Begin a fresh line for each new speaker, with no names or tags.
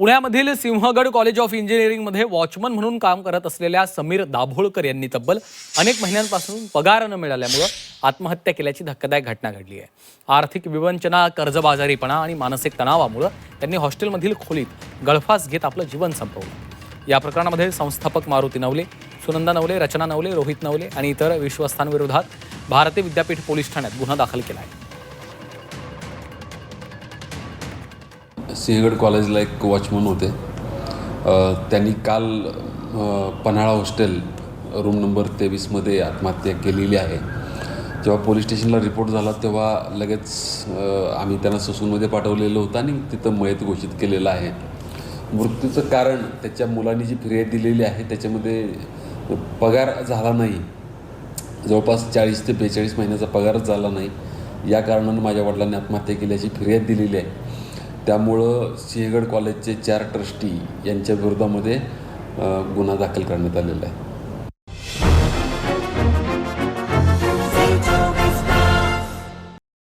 पुण्यामधील Sinhagad college of इंजिनिअरिंगमध्ये watchman म्हणून काम करत असलेल्या समीर दाभोळकर यांनी तब्बल अनेक महिन्यांपासून पगार न मिळाल्यामुळे आत्महत्या केल्याची धक्कादायक घटना घडली आहे। आर्थिक विवंचना, कर्जबाजारीपणा आणि मानसिक तणावामुळे त्यांनी हॉस्टेलमधील खोलीत गळफास घेत आपलं जीवन संपवलं। या प्रकरणामध्ये संस्थापक मारुती नवले, सुनंदा नवले, रचना नवले, रोहित नवले आणि इतर विश्वस्तांविरोधात भारती विद्यापीठ पोलीस ठाण्यात गुन्हा दाखल केला आहे।
सिंहगड कॉलेजला एक वॉचमन होते। त्यांनी काल पन्हाळा हॉस्टेल रूम नंबर 23मध्ये आत्महत्या केलेली आहे। जेव्हा पोलीस स्टेशनला रिपोर्ट झाला तेव्हा लगेच आम्ही त्यांना ससूनमध्ये पाठवलेलं होतं आणि तिथं मयत घोषित केलेलं आहे। मृत्यूचं कारण त्याच्या मुलांनी जी फिर्याद दिलेली आहे त्याच्यामध्ये पगार झाला नाही, जवळपास 40 ते 42 महिन्याचा पगारच झाला नाही। या कारणानं माझ्या वडिलांनी आत्महत्या केल्याची फिर्याद दिलेली आहे। त्यामुळं सिंहगड कॉलेजचे 4 ट्रस्टी यांच्या विरोधामध्ये गुन्हा दाखल करण्यात आलेला आहे।